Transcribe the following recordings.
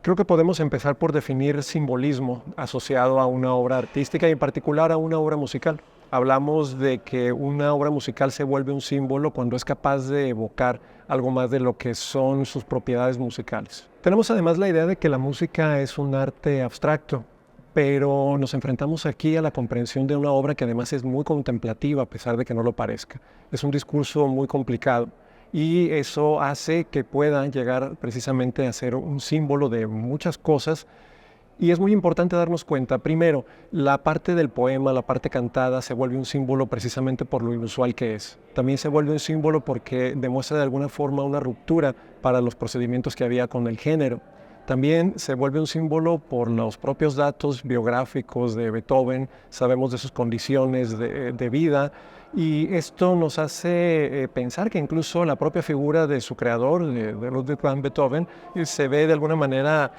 Creo que podemos empezar por definir simbolismo asociado a una obra artística y en particular a una obra musical. Hablamos de que una obra musical se vuelve un símbolo cuando es capaz de evocar algo más de lo que son sus propiedades musicales. Tenemos además la idea de que la música es un arte abstracto, pero nos enfrentamos aquí a la comprensión de una obra que además es muy contemplativa a pesar de que no lo parezca. Es un discurso muy complicado. Y eso hace que pueda llegar precisamente a ser un símbolo de muchas cosas. Y es muy importante darnos cuenta, primero, la parte del poema, la parte cantada, se vuelve un símbolo precisamente por lo inusual que es. También se vuelve un símbolo porque demuestra de alguna forma una ruptura para los procedimientos que había con el género. También se vuelve un símbolo por los propios datos biográficos de Beethoven, sabemos de sus condiciones de vida, y esto nos hace pensar que incluso la propia figura de su creador, de Ludwig van Beethoven, se ve de alguna manera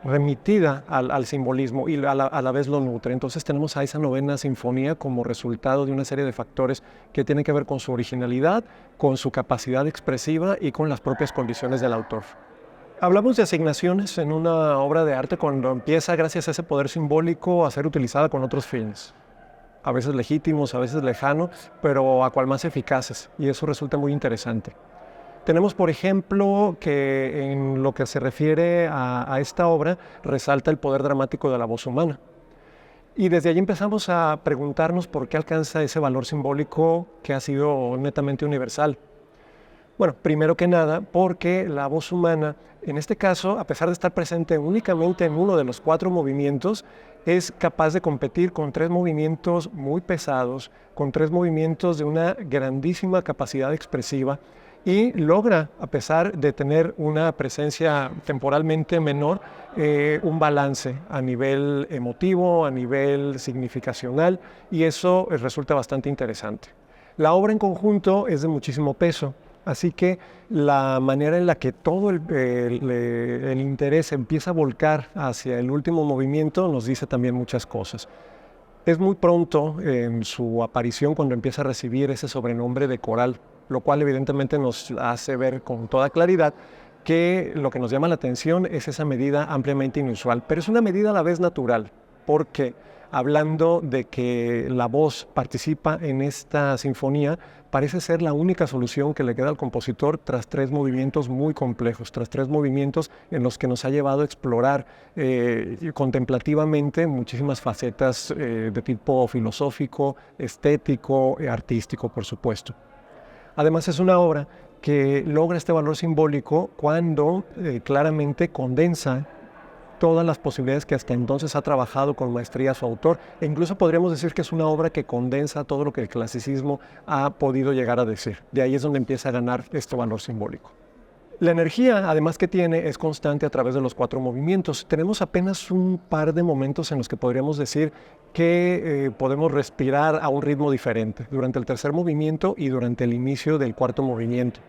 remitida al simbolismo y a la vez lo nutre. Entonces tenemos a esa novena sinfonía como resultado de una serie de factores que tienen que ver con su originalidad, con su capacidad expresiva y con las propias condiciones del autor. Hablamos de asignaciones en una obra de arte cuando empieza, gracias a ese poder simbólico, a ser utilizada con otros fines. A veces legítimos, a veces lejanos, pero a cual más eficaces, y eso resulta muy interesante. Tenemos, por ejemplo, que en lo que se refiere a esta obra, resalta el poder dramático de la voz humana. Y desde allí empezamos a preguntarnos por qué alcanza ese valor simbólico que ha sido netamente universal. Bueno, primero que nada, porque la voz humana, en este caso, a pesar de estar presente únicamente en uno de los 4 movimientos, es capaz de competir con 3 movimientos muy pesados, con 3 movimientos de una grandísima capacidad expresiva y logra, a pesar de tener una presencia temporalmente menor, un balance a nivel emotivo, a nivel significacional, y eso resulta bastante interesante. La obra en conjunto es de muchísimo peso. Así que la manera en la que todo el interés empieza a volcar hacia el último movimiento nos dice también muchas cosas. Es muy pronto en su aparición cuando empieza a recibir ese sobrenombre de coral, lo cual evidentemente nos hace ver con toda claridad que lo que nos llama la atención es esa medida ampliamente inusual, pero es una medida a la vez natural, porque hablando de que la voz participa en esta sinfonía, parece ser la única solución que le queda al compositor tras 3 movimientos muy complejos, tras 3 movimientos en los que nos ha llevado a explorar contemplativamente muchísimas facetas de tipo filosófico, estético, artístico, por supuesto. Además, es una obra que logra este valor simbólico cuando claramente condensa todas las posibilidades que hasta entonces ha trabajado con maestría su autor, e incluso podríamos decir que es una obra que condensa todo lo que el clasicismo ha podido llegar a decir. De ahí es donde empieza a ganar este valor simbólico. La energía, además que tiene, es constante a través de los 4 movimientos. Tenemos apenas un par de momentos en los que podríamos decir que podemos respirar a un ritmo diferente, durante el tercer movimiento y durante el inicio del cuarto movimiento.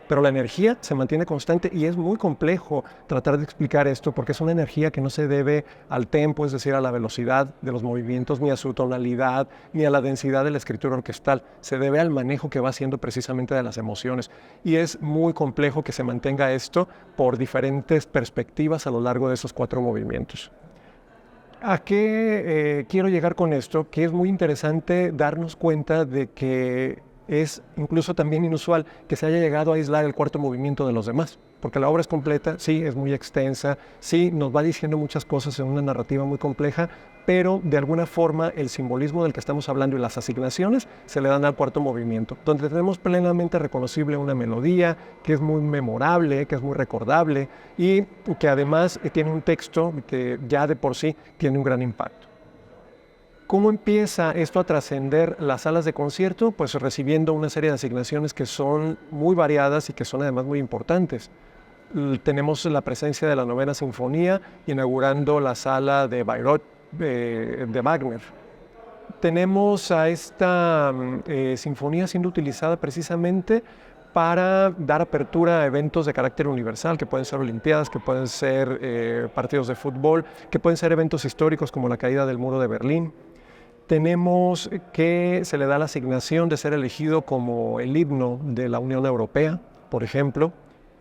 Pero la energía se mantiene constante y es muy complejo tratar de explicar esto porque es una energía que no se debe al tempo, es decir, a la velocidad de los movimientos, ni a su tonalidad, ni a la densidad de la escritura orquestal. Se debe al manejo que va haciendo precisamente de las emociones. Y es muy complejo que se mantenga esto por diferentes perspectivas a lo largo de esos 4 movimientos. ¿A qué quiero llegar con esto? Que es muy interesante darnos cuenta de que es incluso también inusual que se haya llegado a aislar el cuarto movimiento de los demás, porque la obra es completa, sí, es muy extensa, sí, nos va diciendo muchas cosas en una narrativa muy compleja, pero de alguna forma el simbolismo del que estamos hablando y las asignaciones se le dan al cuarto movimiento, donde tenemos plenamente reconocible una melodía que es muy memorable, que es muy recordable y que además tiene un texto que ya de por sí tiene un gran impacto. ¿Cómo empieza esto a trascender las salas de concierto? Pues recibiendo una serie de asignaciones que son muy variadas y que son además muy importantes. Tenemos la presencia de la novena sinfonía inaugurando la sala de Bayreuth de Wagner. Tenemos a esta sinfonía siendo utilizada precisamente para dar apertura a eventos de carácter universal, que pueden ser olimpiadas, que pueden ser partidos de fútbol, que pueden ser eventos históricos como la caída del muro de Berlín. Tenemos que se le da la asignación de ser elegido como el himno de la Unión Europea, por ejemplo.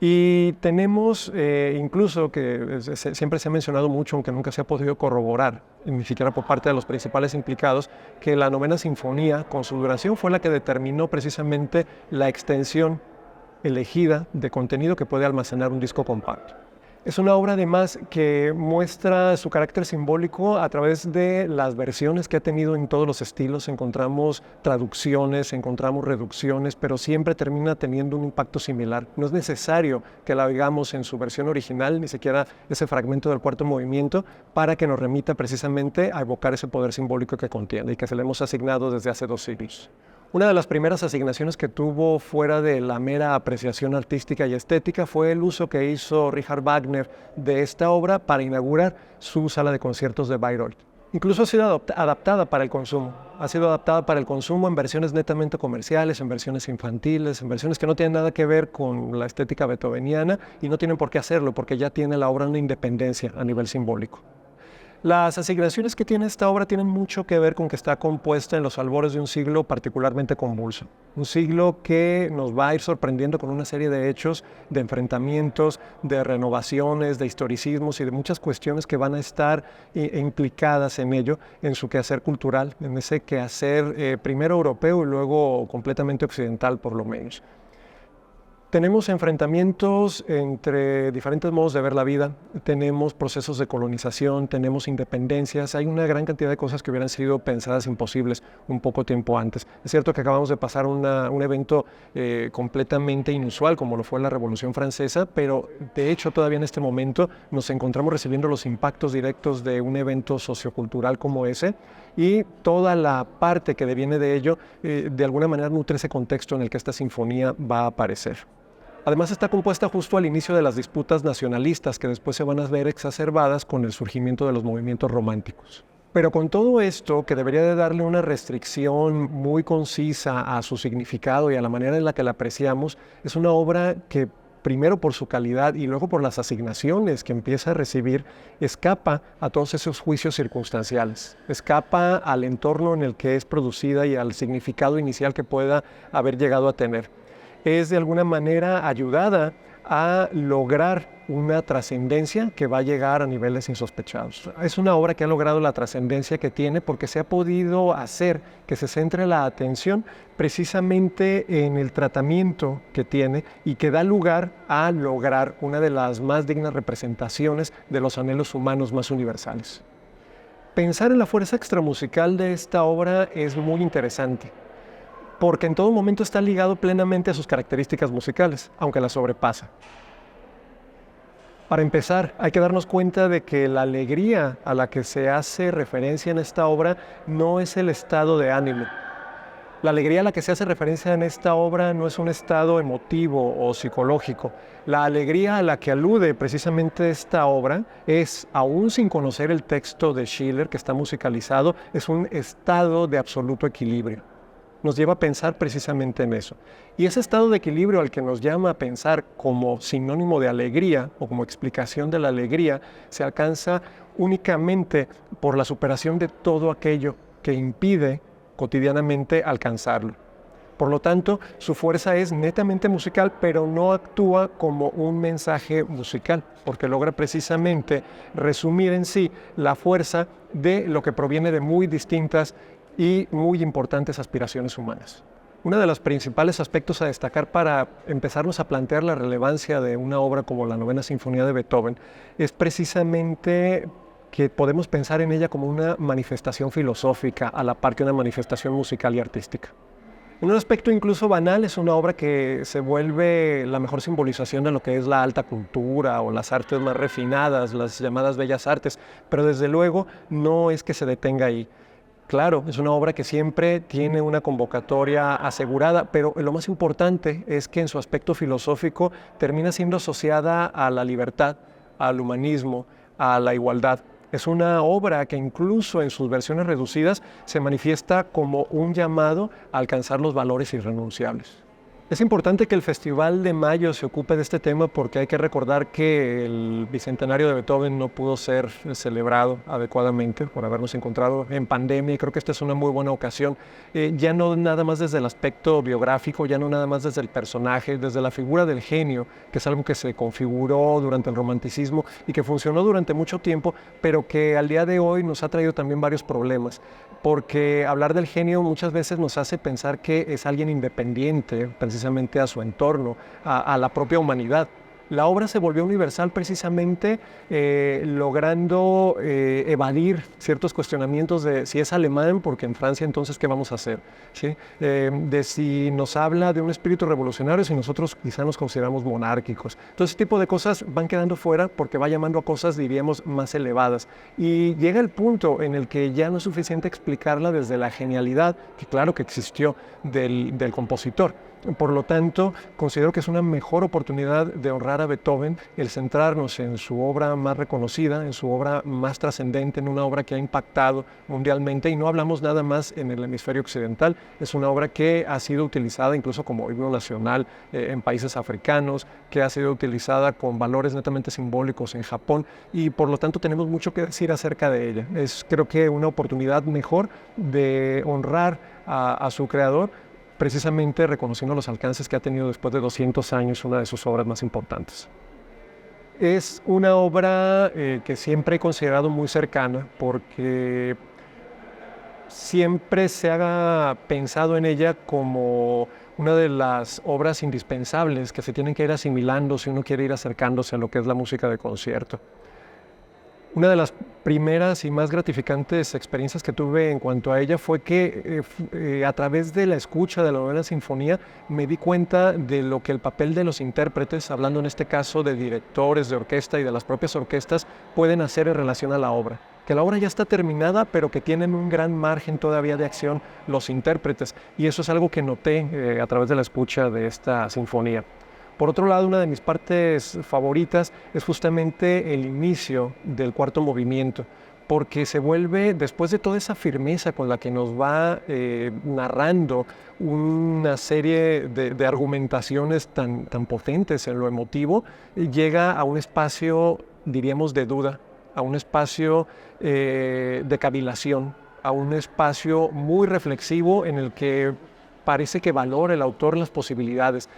Y tenemos incluso, que siempre se ha mencionado mucho, aunque nunca se ha podido corroborar, ni siquiera por parte de los principales implicados, que la novena sinfonía, con su duración, fue la que determinó precisamente la extensión elegida de contenido que puede almacenar un disco compacto. Es una obra además que muestra su carácter simbólico a través de las versiones que ha tenido en todos los estilos. Encontramos traducciones, encontramos reducciones, pero siempre termina teniendo un impacto similar. No es necesario que la oigamos en su versión original, ni siquiera ese fragmento del cuarto movimiento, para que nos remita precisamente a evocar ese poder simbólico que contiene y que se le hemos asignado desde hace 2 siglos. Una de las primeras asignaciones que tuvo fuera de la mera apreciación artística y estética fue el uso que hizo Richard Wagner de esta obra para inaugurar su sala de conciertos de Bayreuth. Incluso ha sido adaptada para el consumo. Ha sido adaptada para el consumo en versiones netamente comerciales, en versiones infantiles, en versiones que no tienen nada que ver con la estética beethoveniana y no tienen por qué hacerlo porque ya tiene la obra una independencia a nivel simbólico. Las asignaciones que tiene esta obra tienen mucho que ver con que está compuesta en los albores de un siglo particularmente convulso. Un siglo que nos va a ir sorprendiendo con una serie de hechos, de enfrentamientos, de renovaciones, de historicismos y de muchas cuestiones que van a estar implicadas en ello, en su quehacer cultural, en ese quehacer primero europeo y luego completamente occidental por lo menos. Tenemos enfrentamientos entre diferentes modos de ver la vida, tenemos procesos de colonización, tenemos independencias, hay una gran cantidad de cosas que hubieran sido pensadas imposibles un poco tiempo antes. Es cierto que acabamos de pasar un evento completamente inusual como lo fue la Revolución Francesa, pero de hecho todavía en este momento nos encontramos recibiendo los impactos directos de un evento sociocultural como ese y toda la parte que deviene de ello de alguna manera nutre ese contexto en el que esta sinfonía va a aparecer. Además está compuesta justo al inicio de las disputas nacionalistas que después se van a ver exacerbadas con el surgimiento de los movimientos románticos. Pero con todo esto, que debería de darle una restricción muy concisa a su significado y a la manera en la que la apreciamos, es una obra que primero por su calidad y luego por las asignaciones que empieza a recibir, escapa a todos esos juicios circunstanciales, escapa al entorno en el que es producida y al significado inicial que pueda haber llegado a tener. Es de alguna manera ayudada a lograr una trascendencia que va a llegar a niveles insospechados. Es una obra que ha logrado la trascendencia que tiene porque se ha podido hacer que se centre la atención precisamente en el tratamiento que tiene y que da lugar a lograr una de las más dignas representaciones de los anhelos humanos más universales. Pensar en la fuerza extramusical de esta obra es muy interesante, porque en todo momento está ligado plenamente a sus características musicales, aunque las sobrepasa. Para empezar, hay que darnos cuenta de que la alegría a la que se hace referencia en esta obra no es el estado de ánimo. La alegría a la que se hace referencia en esta obra no es un estado emotivo o psicológico. La alegría a la que alude precisamente esta obra es, aún sin conocer el texto de Schiller que está musicalizado, es un estado de absoluto equilibrio. Nos lleva a pensar precisamente en eso. Y ese estado de equilibrio al que nos llama a pensar como sinónimo de alegría o como explicación de la alegría se alcanza únicamente por la superación de todo aquello que impide cotidianamente alcanzarlo. Por lo tanto, su fuerza es netamente musical, pero no actúa como un mensaje musical, porque logra precisamente resumir en sí la fuerza de lo que proviene de muy distintas y muy importantes aspiraciones humanas. Uno de los principales aspectos a destacar para empezarnos a plantear la relevancia de una obra como la Novena Sinfonía de Beethoven es precisamente que podemos pensar en ella como una manifestación filosófica a la par que una manifestación musical y artística. En un aspecto incluso banal, es una obra que se vuelve la mejor simbolización de lo que es la alta cultura o las artes más refinadas, las llamadas bellas artes, pero desde luego no es que se detenga ahí. Claro, es una obra que siempre tiene una convocatoria asegurada, pero lo más importante es que en su aspecto filosófico termina siendo asociada a la libertad, al humanismo, a la igualdad. Es una obra que incluso en sus versiones reducidas se manifiesta como un llamado a alcanzar los valores irrenunciables. Es importante que el Festival de Mayo se ocupe de este tema porque hay que recordar que el bicentenario de Beethoven no pudo ser celebrado adecuadamente por habernos encontrado en pandemia y creo que esta es una muy buena ocasión. Ya no nada más desde el aspecto biográfico, ya no nada más desde el personaje, desde la figura del genio, que es algo que se configuró durante el romanticismo y que funcionó durante mucho tiempo, pero que al día de hoy nos ha traído también varios problemas, porque hablar del genio muchas veces nos hace pensar que es alguien independiente, precisamente a su entorno, a la propia humanidad. La obra se volvió universal precisamente logrando evadir ciertos cuestionamientos de si es alemán, porque en Francia entonces ¿qué vamos a hacer? ¿Sí? De si nos habla de un espíritu revolucionario, si nosotros quizá nos consideramos monárquicos. Todo ese tipo de cosas van quedando fuera porque va llamando a cosas, diríamos, más elevadas. Y llega el punto en el que ya no es suficiente explicarla desde la genialidad, que claro que existió, del compositor. Por lo tanto, considero que es una mejor oportunidad de honrar a Beethoven el centrarnos en su obra más reconocida, en su obra más trascendente, en una obra que ha impactado mundialmente, y no hablamos nada más en el hemisferio occidental. Es una obra que ha sido utilizada incluso como himno nacional en países africanos, que ha sido utilizada con valores netamente simbólicos en Japón, y por lo tanto tenemos mucho que decir acerca de ella. Es, creo que, una oportunidad mejor de honrar a su creador, precisamente reconociendo los alcances que ha tenido después de 200 años, una de sus obras más importantes. Es una obra que siempre he considerado muy cercana porque siempre se ha pensado en ella como una de las obras indispensables que se tienen que ir asimilando si uno quiere ir acercándose a lo que es la música de concierto. Una de las primeras y más gratificantes experiencias que tuve en cuanto a ella fue que a través de la escucha de la novena sinfonía me di cuenta de lo que el papel de los intérpretes, hablando en este caso de directores de orquesta y de las propias orquestas, pueden hacer en relación a la obra. Que la obra ya está terminada, pero que tienen un gran margen todavía de acción los intérpretes. Y eso es algo que noté a través de la escucha de esta sinfonía. Por otro lado, una de mis partes favoritas es justamente el inicio del cuarto movimiento, porque se vuelve, después de toda esa firmeza con la que nos va narrando una serie de argumentaciones tan potentes en lo emotivo, llega a un espacio, diríamos, de duda, a un espacio de cavilación, a un espacio muy reflexivo en el que parece que valora el autor las posibilidades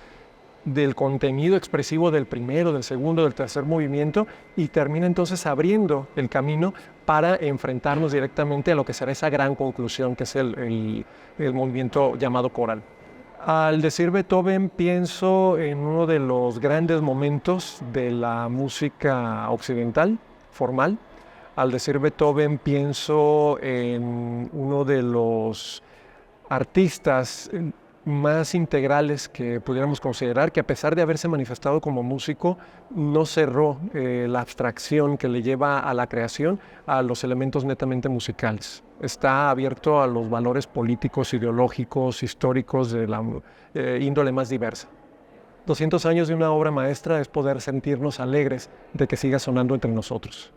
del contenido expresivo del primero, del segundo, del tercer movimiento, y termina entonces abriendo el camino para enfrentarnos directamente a lo que será esa gran conclusión que es el movimiento llamado coral. Al decir Beethoven pienso en uno de los grandes momentos de la música occidental, formal. Al decir Beethoven pienso en uno de los artistas más integrales que pudiéramos considerar, que a pesar de haberse manifestado como músico, no cerró la abstracción que le lleva a la creación a los elementos netamente musicales. Está abierto a los valores políticos, ideológicos, históricos de la índole más diversa. 200 años de una obra maestra es poder sentirnos alegres de que siga sonando entre nosotros.